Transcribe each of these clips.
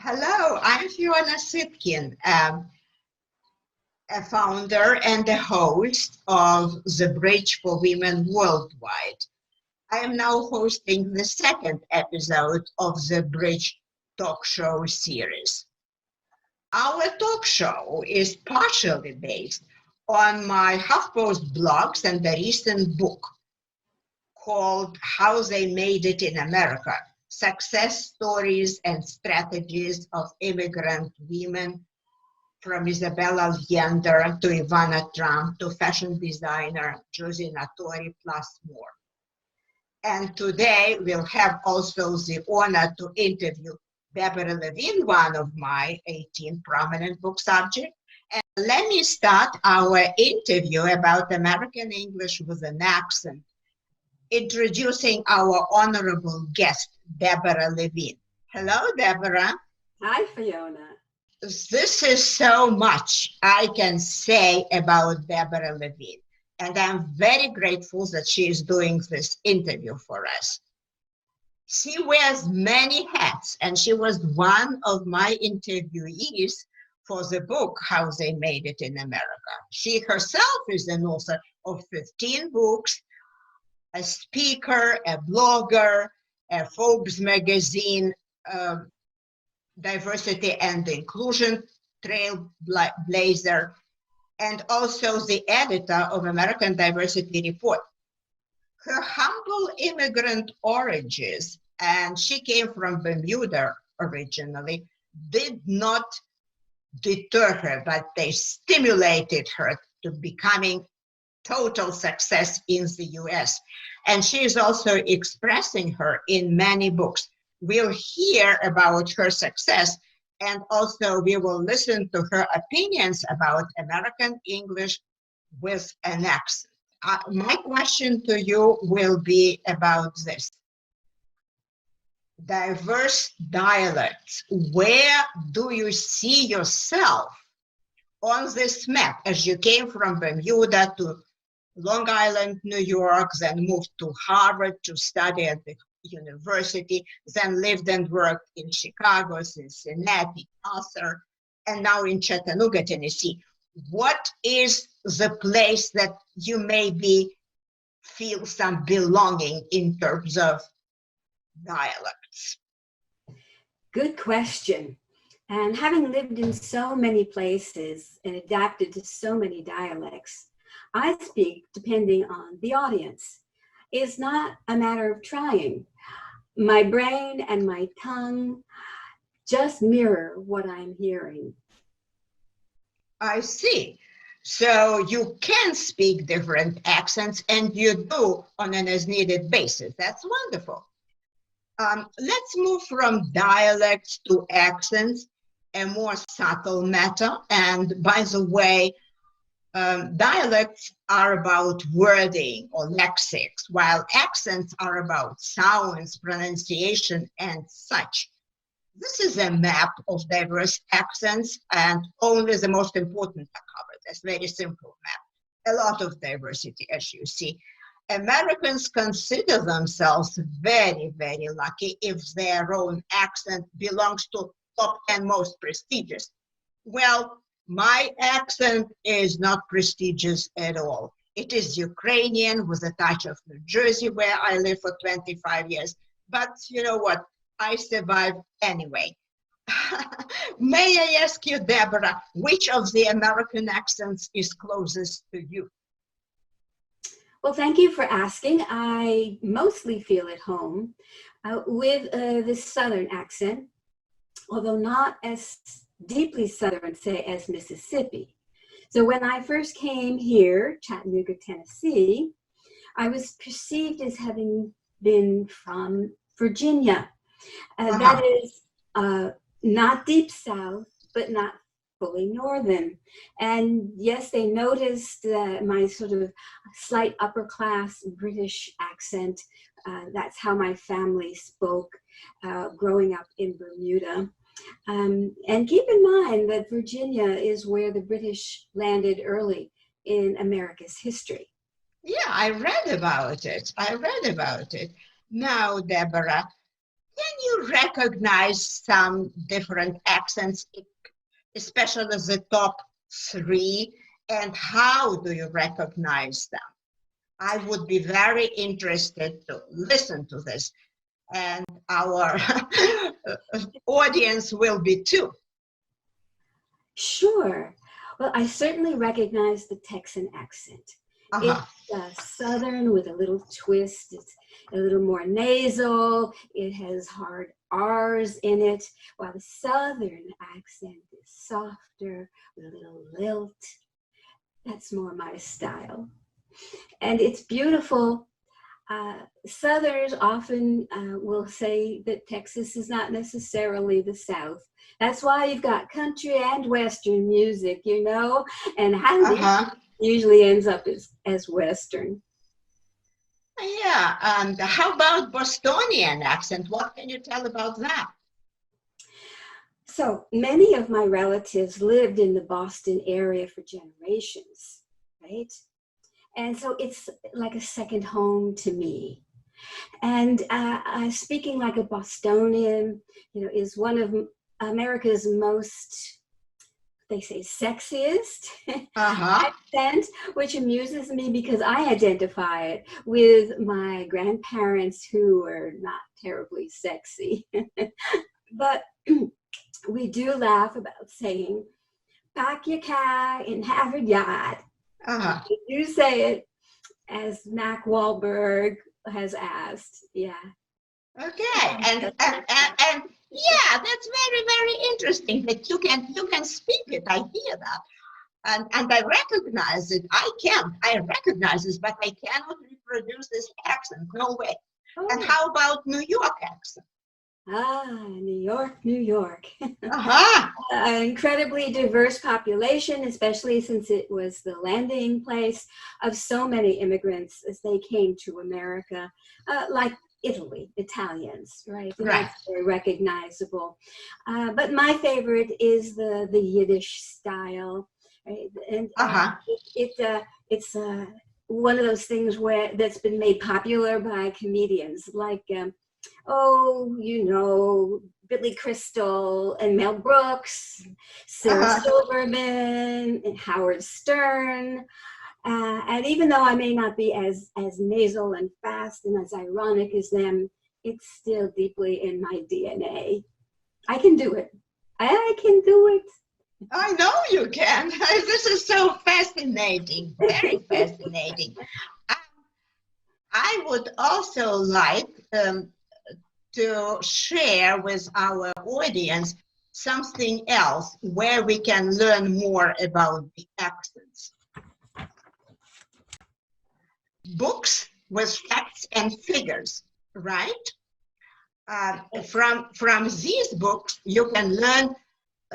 Hello, I'm Fiona Sitkin, a founder and a host of the Bridge for Women Worldwide. I am now hosting the second episode of the Bridge talk show series. Our talk show is partially based on my HuffPost blogs and the recent book called How They Made It in America: Success Stories and Strategies of Immigrant Women, from Isabella Allende to Ivana Trump to fashion designer Josie Natori, plus more. And today we'll have also the honor to interview Deborah Levine, one of my 18 prominent book subjects. And let me start our interview about American English with an accent, introducing our honorable guest, Deborah Levine. Hello, Deborah. Hi, Fiona. This is so much I can say about Deborah Levine, and I'm very grateful that she is doing this interview for us. She wears many hats, and she was one of my interviewees for the book, How They Made It in America. She herself is an author of 15 books, a speaker, a blogger, a Forbes magazine diversity and inclusion trailblazer, and also the editor of American Diversity Report. Her humble immigrant origins, and she came from Bermuda originally, did not deter her, but they stimulated her to becoming total success in the US. And she is also expressing her in many books. We'll hear about her success, and also we will listen to her opinions about American English with an accent. My question to you will be about this. Diverse dialects. Where do you see yourself on this map as you came from Bermuda to Long Island, New York, then moved to Harvard to study at the university, then lived and worked in Chicago, Cincinnati, Arthur, and now in Chattanooga, Tennessee. What is the place that you maybe feel some belonging in terms of dialects? Good question. And having lived in so many places and adapted to so many dialects, I speak depending on the audience. It's not a matter of trying. My brain and my tongue just mirror what I'm hearing. I see. So you can speak different accents, and you do on an as-needed basis. That's wonderful. Let's move from dialects to accents, a more subtle matter. And by the way, dialects are about wording or lexics, while accents are about sounds, pronunciation, and such. This is a map of diverse accents, and only the most important are covered. That's a very simple map. A lot of diversity, as you see. Americans consider themselves very, very lucky if their own accent belongs to top 10 most prestigious. Well, my accent is not prestigious at all. It is Ukrainian with a touch of New Jersey, where I lived for 25 years. But you know what? I survived anyway. May I ask you, Deborah, which of the American accents is closest to you? Well, thank you for asking. I mostly feel at home with this Southern accent, although not as deeply Southern, say, as Mississippi. So when I first came here, Chattanooga, Tennessee, I was perceived as having been from Virginia. That is not deep South, but not fully Northern. And yes, they noticed my sort of slight upper class British accent. That's how my family spoke growing up in Bermuda. And keep in mind that Virginia is where the British landed early in America's history. Yeah, I read about it. Now, Deborah, can you recognize some different accents, especially the top three, and how do you recognize them? I would be very interested to listen to this, and our audience will be too. Sure. Well, I certainly recognize the Texan accent. Uh-huh. It's Southern with a little twist. It's a little more nasal. It has hard R's in it, while the Southern accent is softer with a little lilt. That's more my style. And it's beautiful. Southerners often will say that Texas is not necessarily the South. That's why you've got country and Western music, you know, and Handy usually ends up as Western. Yeah, and how about Bostonian accent? What can you tell about that? So many of my relatives lived in the Boston area for generations, right? And so it's like a second home to me. And speaking like a Bostonian, you know, is one of America's most, they say, sexiest accent, which amuses me because I identify it with my grandparents who were not terribly sexy. But we do laugh about saying, pack your car and have a yacht. You say it as Mac Wahlberg has asked. Yeah. Okay, and yeah, that's very, very interesting that you can speak it. I hear that, and I recognize it. I recognize this, but I cannot reproduce this accent. No way. Oh. And how about New York accent? New York, New York. An incredibly diverse population, especially since it was the landing place of so many immigrants as they came to America, like Italy, Italians, right? And that's very recognizable. But my favorite is the Yiddish style, right? And it's one of those things that's been made popular by comedians like you know, Billy Crystal and Mel Brooks, Sarah Silverman and Howard Stern. And even though I may not be as nasal and fast and as ironic as them, it's still deeply in my DNA. I can do it. I can do it. I know you can. This is so fascinating, very fascinating. I would also like to share with our audience something else where we can learn more about the accents. Books with facts and figures, right? From these books, you can learn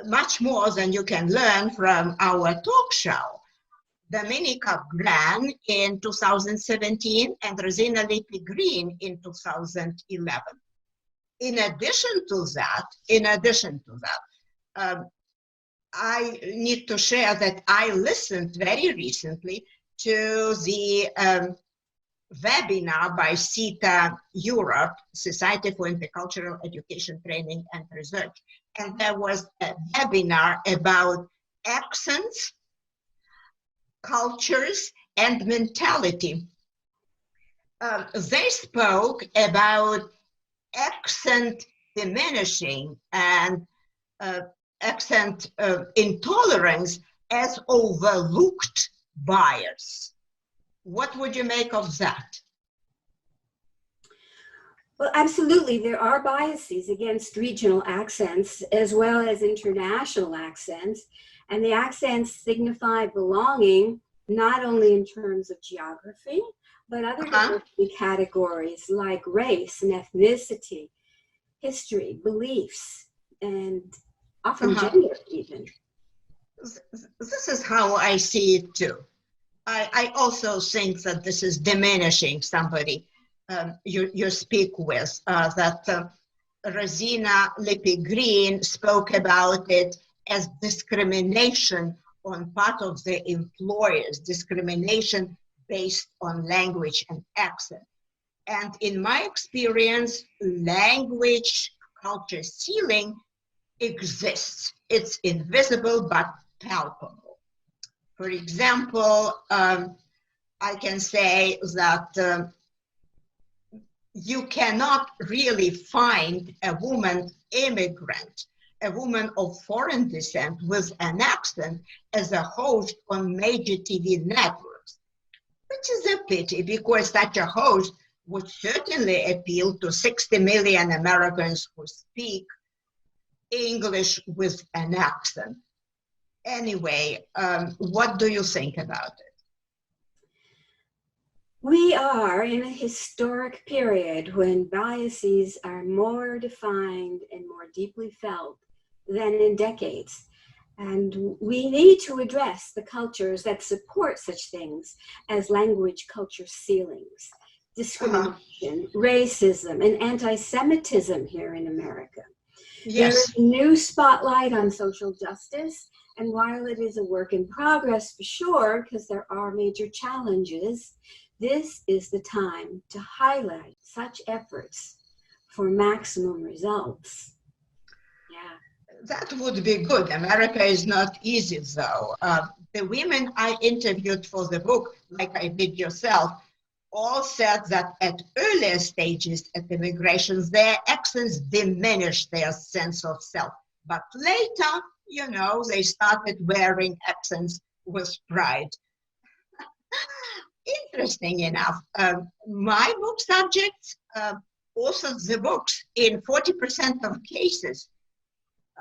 much more than you can learn from our talk show. Dominica Gran in 2017 and Rosina Lippi Green in 2011. In addition to that, I need to share that I listened very recently to the webinar by CETA Europe, Society for Intercultural Education, Training and Research. And there was a webinar about accents, cultures, and mentality. They spoke about accent diminishing and accent intolerance as overlooked bias. What would you make of that? Well, absolutely. There are biases against regional accents as well as international accents. And the accents signify belonging, not only in terms of geography, but other diversity categories like race and ethnicity, history, beliefs, and often gender even. This is how I see it too. I also think that this is diminishing somebody you speak with, that Rosina Lippi Green spoke about it as discrimination on part of the employers, discrimination based on language and accent. And in my experience, language culture ceiling exists. It's invisible but palpable. For example, I can say that you cannot really find a woman immigrant, a woman of foreign descent with an accent as a host on major TV networks, which is a pity because such a host would certainly appeal to 60 million Americans who speak English with an accent. Anyway, what do you think about it? We are in a historic period when biases are more defined and more deeply felt than in decades. And we need to address the cultures that support such things as language culture ceilings, discrimination, racism, and anti-Semitism here in America. Yes. There is a new spotlight on social justice, and while it is a work in progress for sure, because there are major challenges, this is the time to highlight such efforts for maximum results. Yeah. That would be good. America is not easy, though. The women I interviewed for the book, like I did yourself, all said that at earlier stages at immigration, their accents diminished their sense of self. But later, you know, they started wearing accents with pride. Interesting enough, my book subjects also the books in 40% of cases.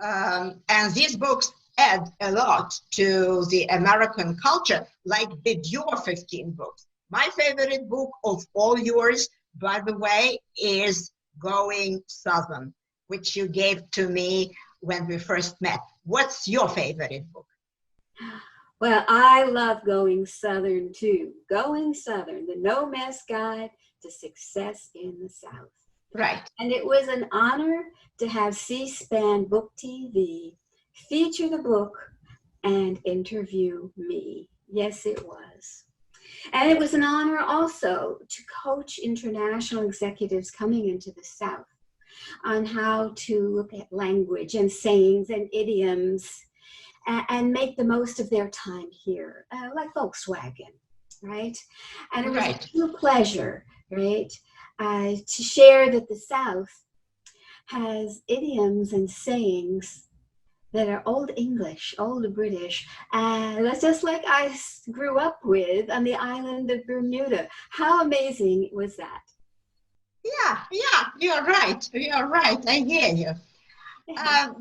And these books add a lot to the American culture, like did your 15 books. My favorite book of all yours, by the way, is Going Southern, which you gave to me when we first met. What's your favorite book? Well, I love Going Southern too. Going Southern, the No Mess Guide to Success in the South. Right. And it was an honor to have C-SPAN Book TV feature the book and interview me. Yes, it was. And it was an honor also to coach international executives coming into the South on how to look at language and sayings and idioms and make the most of their time here, like Volkswagen, right? And it was a true pleasure, right, to share that the South has idioms and sayings that are Old English, Old British, and that's just like I grew up with on the island of Bermuda. How amazing was that? Yeah, you're right. You're right. I hear you.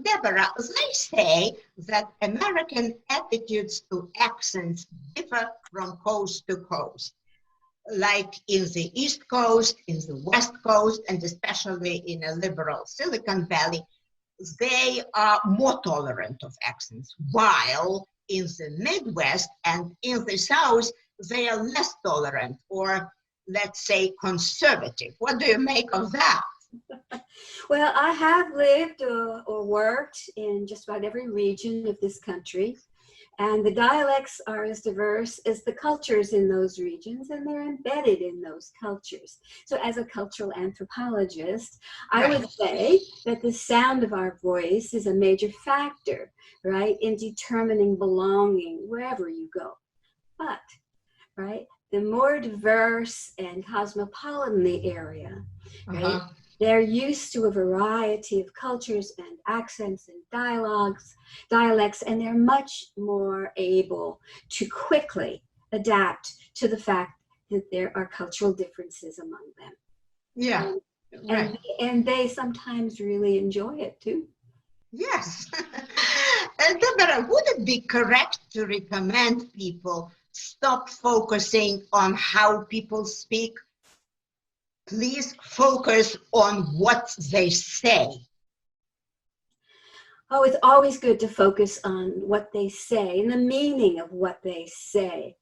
Deborah, they say that American attitudes to accents differ from coast to coast. Like in the East Coast, in the West Coast, and especially in a liberal Silicon Valley, they are more tolerant of accents, while in the Midwest and in the South, they are less tolerant, or let's say conservative. What do you make of that? Well, I have lived or worked in just about every region of this country, and the dialects are as diverse as the cultures in those regions, and they're embedded in those cultures. So as a cultural anthropologist, I would say that the sound of our voice is a major factor, right, in determining belonging wherever you go. But, right, the more diverse and cosmopolitan the area, right, they're used to a variety of cultures and accents and dialects, and they're much more able to quickly adapt to the fact that there are cultural differences among them. Yeah, and they sometimes really enjoy it too. Yes. Deborah, would it be correct to recommend people stop focusing on how people speak? Please focus on what they say. Oh, it's always good to focus on what they say and the meaning of what they say.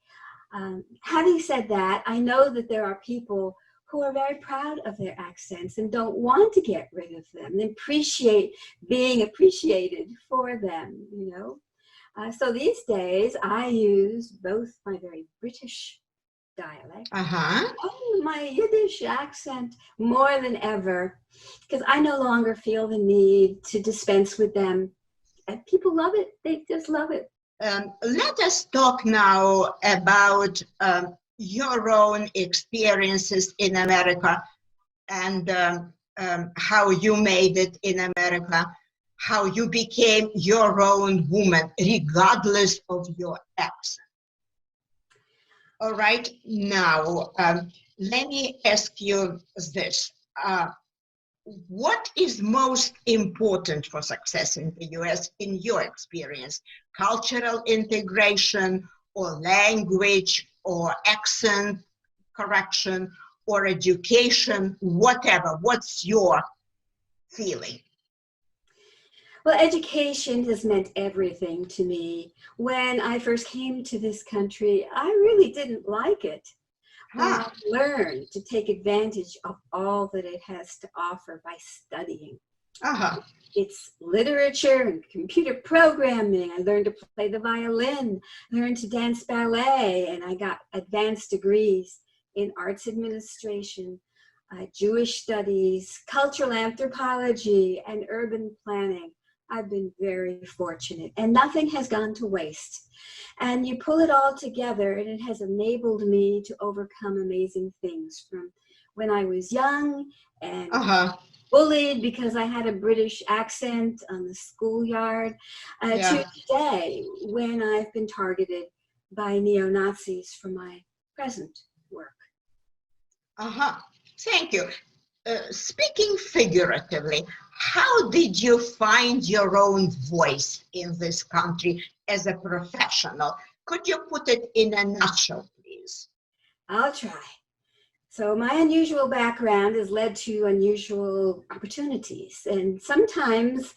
Having said that, I know that there are people who are very proud of their accents and don't want to get rid of them and appreciate being appreciated for them, you know. So these days I use both my very British dialect. Uh-huh. Oh, my Yiddish accent more than ever, because I no longer feel the need to dispense with them. And people love it. They just love it. Let us talk now about your own experiences in America and how you made it in America, how you became your own woman, regardless of your accent. All right, now, let me ask you this. What is most important for success in the US in your experience? Cultural integration or language or accent correction or education, whatever? What's your feeling? Well, education has meant everything to me. When I first came to this country, I really didn't like it. Huh. I learned to take advantage of all that it has to offer by studying. Uh-huh. It's literature and computer programming. I learned to play the violin, learned to dance ballet, and I got advanced degrees in arts administration, Jewish studies, cultural anthropology, and urban planning. I've been very fortunate, and nothing has gone to waste. And you pull it all together, and it has enabled me to overcome amazing things from when I was young and Uh-huh. bullied because I had a British accent on the schoolyard, to today when I've been targeted by neo-Nazis for my present work. Uh-huh. Thank you. Speaking figuratively, how did you find your own voice in this country as a professional? Could you put it in a nutshell, please? I'll try. So my unusual background has led to unusual opportunities, and sometimes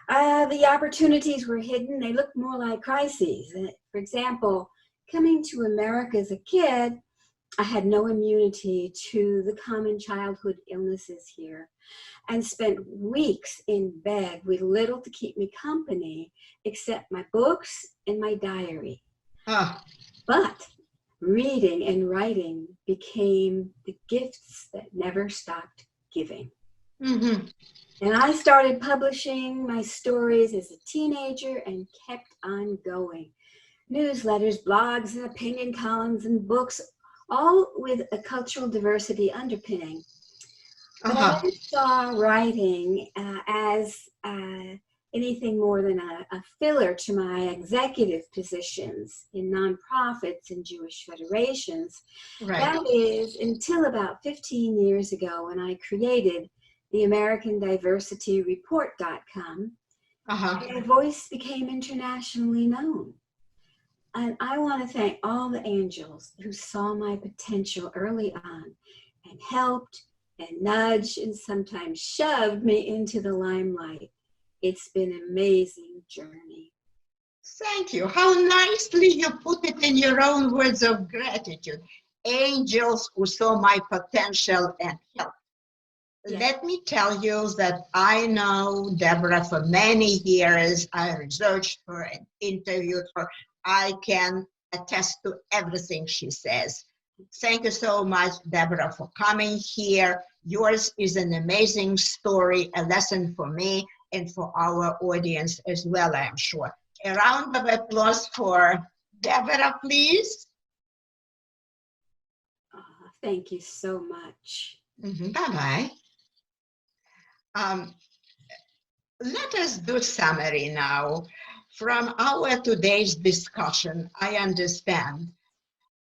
the opportunities were hidden. They looked more like crises. For example, coming to America as a kid, I had no immunity to the common childhood illnesses here and spent weeks in bed with little to keep me company except my books and my diary. But reading and writing became the gifts that never stopped giving. Mm-hmm. And I started publishing my stories as a teenager and kept on going. Newsletters, blogs, and opinion columns and books, all with a cultural diversity underpinning. But I never saw writing as anything more than a filler to my executive positions in nonprofits and Jewish federations. Right. That is until about 15 years ago when I created the American Diversity Report.com. My voice became internationally known. And I want to thank all the angels who saw my potential early on and helped and nudged and sometimes shoved me into the limelight. It's been an amazing journey. Thank you. How nicely you put it in your own words of gratitude. Angels who saw my potential and helped. Yes. Let me tell you that I know Deborah for many years. I researched her and interviewed her. I can attest to everything she says. Thank you so much, Deborah, for coming here. Yours is an amazing story, a lesson for me and for our audience as well, I am sure. A round of applause for Deborah, please. Thank you so much. Bye-bye. Let us do summary now. From our today's discussion, I understand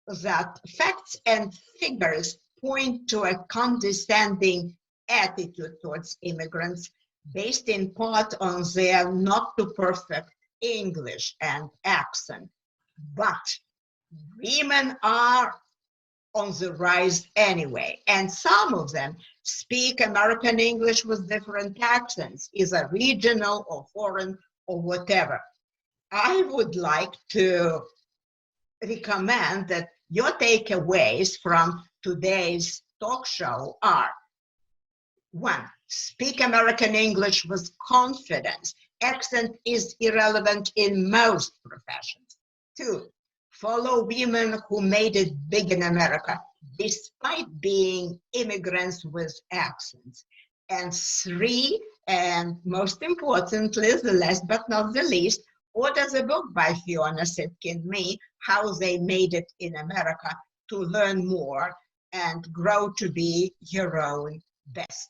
that facts and figures point to a condescending attitude towards immigrants based in part on their not too perfect English and accent. But women are on the rise anyway, and some of them speak American English with different accents, either regional or foreign or whatever. I would like to recommend that your takeaways from today's talk show are: 1, speak American English with confidence. Accent is irrelevant in most professions. 2, follow women who made it big in America, despite being immigrants with accents. And 3, and most importantly, the last but not the least, order the book by Fiona Sitkin Me, How They Made It in America, to learn more and grow to be your own best.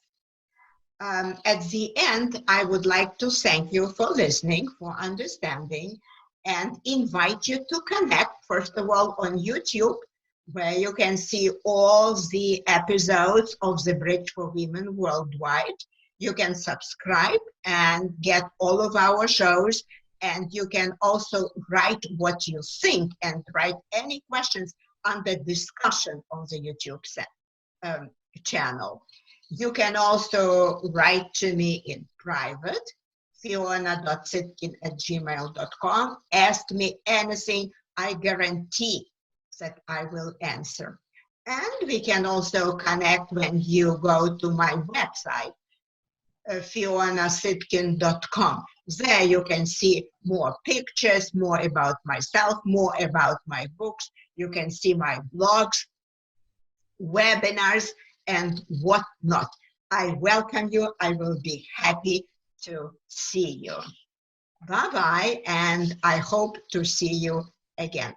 At the end, I would like to thank you for listening, for understanding, and invite you to connect, first of all, on YouTube, where you can see all the episodes of the Bridge for Women Worldwide. You can subscribe and get all of our shows, and you can also write what you think and write any questions under discussion on the YouTube channel. You can also write to me in private, fiona.sitkin@gmail.com. Ask me anything, I guarantee that I will answer. And we can also connect when you go to my website, fionasitkin.com. There you can see more pictures, more about myself, more about my books. You can see my blogs, webinars, and whatnot. I welcome you. I will be happy to see you. Bye-bye, and I hope to see you again.